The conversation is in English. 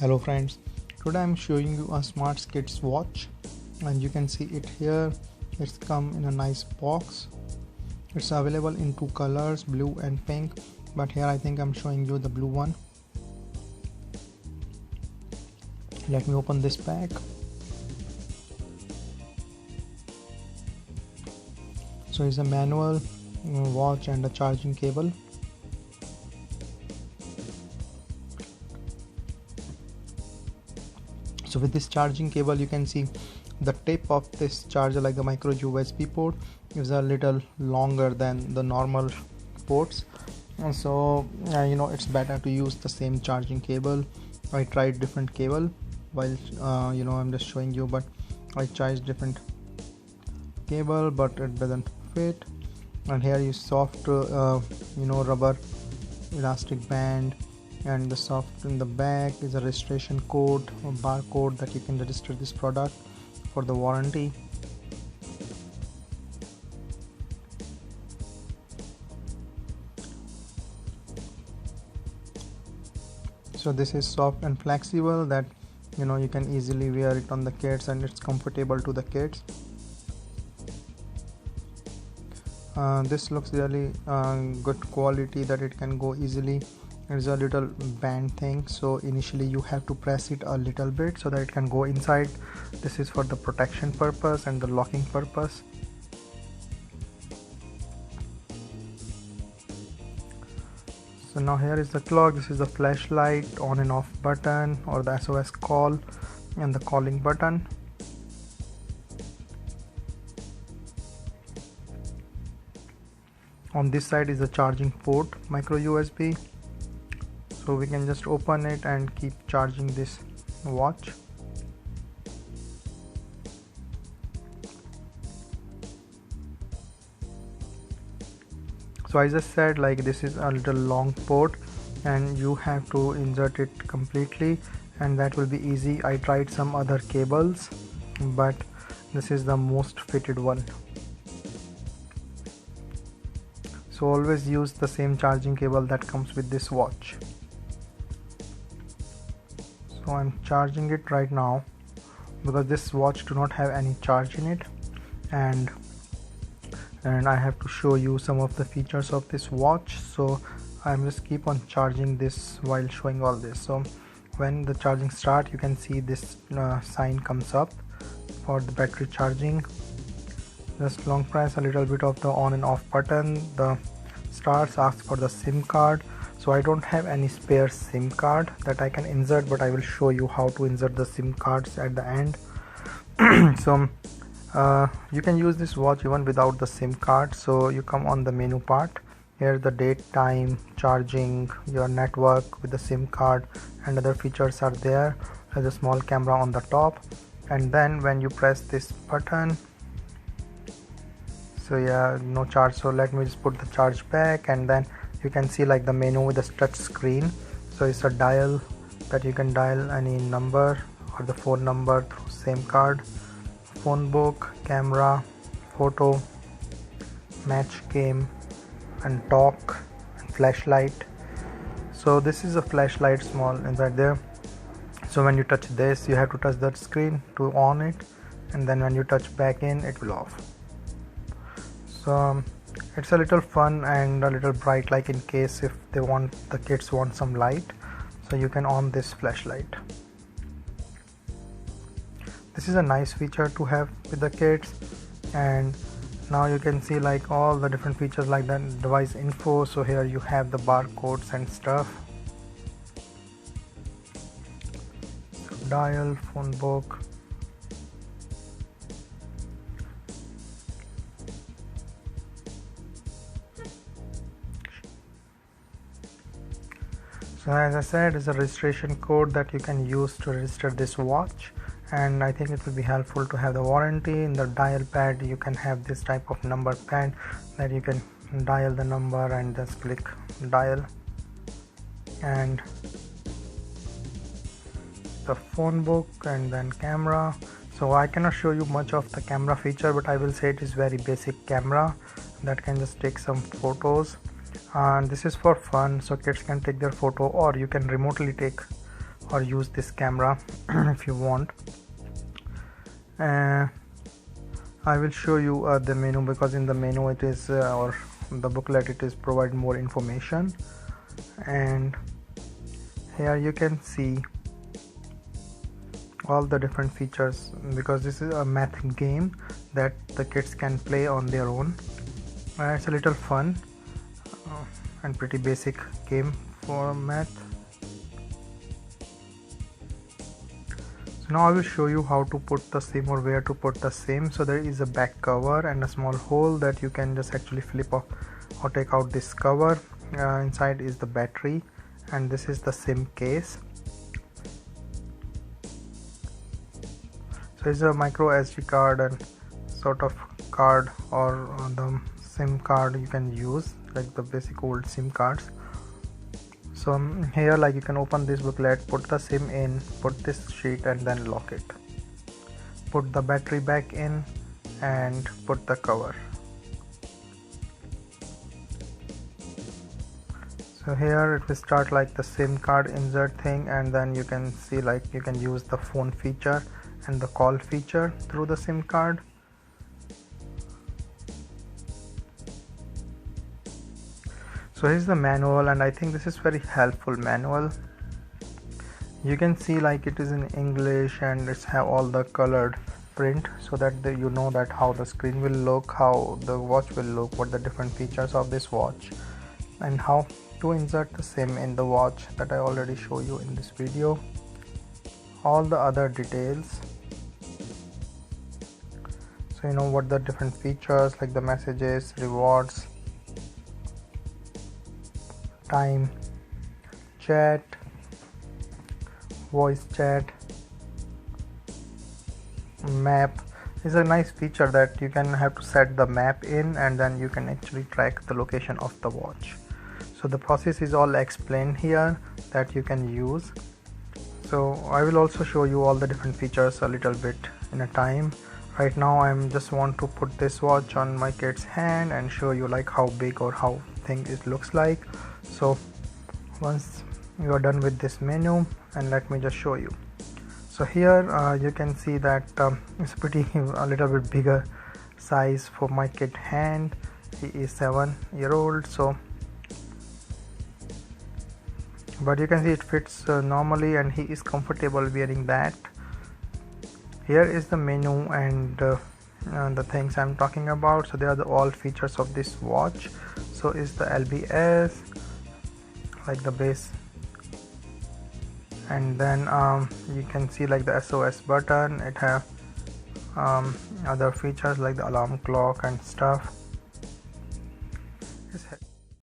Hello friends, today I'm showing you a smart kids watch and you can see it here. It's come in a nice box. It's available in two colors, blue and pink, but here I think I'm showing you the blue one. Let me open this pack. So it's a manual watch and a charging cable. So with this charging cable you can see the tip of this charger, like the micro USB port, is a little longer than the normal ports. So it's better to use the same charging cable. I tried different cable while I'm just showing you, but I tried different cable but it doesn't fit. And here is soft rubber elastic band, and the soft in the back is a registration code or barcode that you can register this product for the warranty. So this is soft and flexible that you can easily wear it on the kids, and it's comfortable to the kids. This looks really good quality that it can go easily. It's a little band thing, so initially you have to press it a little bit so that it can go inside. This is for the protection purpose and the locking purpose. So now here is the clock. This is the flashlight, on and off button, or the SOS call and the calling button. On this side is the charging port, micro USB. So we can just open it and keep charging this watch. So I just said, like, this is a little long port and you have to insert it completely, and that will be easy. I tried some other cables, but this is the most fitted one. So always use the same charging cable that comes with this watch. So I'm charging it right now because this watch do not have any charge in it, and I have to show you some of the features of this watch. So I'm just keep on charging this while showing all this. So when the charging start, you can see this sign comes up for the battery charging. Just long press a little bit of the on and off button. The starts asks for the SIM card. So I don't have any spare SIM card that I can insert, but I will show you how to insert the SIM cards at the end. So you can use this watch even without the SIM card. So you come on the menu part. Here the date, time, charging, your network with the SIM card, and other features are there. There's a small camera on the top, and then when you press this button, so yeah, no charge. So let me just put the charge back, and then you can see like the menu with the touch screen. So it's a dial that you can dial any number or the phone number through SIM card, phone book, camera, photo, match game, and talk, and flashlight. So this is a flashlight small inside there. So when you touch this, you have to touch that screen to on it, and then when you touch back in, it will off. So it's a little fun and a little bright, like in case if the kids want some light, so you can on this flashlight. This is a nice feature to have with the kids. And now you can see like all the different features, like the device info. So here you have the barcodes and stuff. So dial, phone book. So as I said, it's a registration code that you can use to register this watch, and I think it will be helpful to have the warranty. In the dial pad you can have this type of number pad that you can dial the number and just click dial. And the phone book, and then camera. So I cannot show you much of the camera feature, but I will say it is very basic camera that can just take some photos. And this is for fun, so kids can take their photo, or you can remotely take or use this camera if you want. I will show you the menu, because in the menu it is or the booklet it is provide more information. And here you can see all the different features, because this is a math game that the kids can play on their own. It's a little fun and pretty basic game for math. So now I will show you how to put the SIM or where to put the SIM. So there is a back cover and a small hole that you can just actually flip off or take out this cover. Inside is the battery, and this is the SIM case. So it's a micro SD card and sort of card, or the SIM card you can use, like the basic old SIM cards. So here, like, you can open this booklet, put the SIM in, put this sheet and then lock it, put the battery back in and put the cover. So here it will start like the SIM card insert thing, and then you can see like you can use the phone feature and the call feature through the SIM card. So here's the manual, and I think this is very helpful manual. You can see like it is in English, and it's have all the colored print, so that you know that how the screen will look, how the watch will look, what the different features of this watch, and how to insert the SIM in the watch that I already show you in this video. All the other details, so you know what the different features like the messages, rewards, time, chat, voice chat, map. Is a nice feature that you can have to set the map in, and then you can actually track the location of the watch. So the process is all explained here that you can use. So I will also show you all the different features a little bit in a time. Right now I'm just want to put this watch on my kid's hand and show you like how big or how thing it looks like. So once you are done with this menu, and let me just show you. So here you can see that it's pretty a little bit bigger size for my kid hand. He is 7-year-old, so but you can see it fits normally, and he is comfortable wearing that. Here is the menu and the things I'm talking about. So they are the all features of this watch. So is the LBS, like the base, and then you can see like the SOS button. It have other features like the alarm clock and stuff.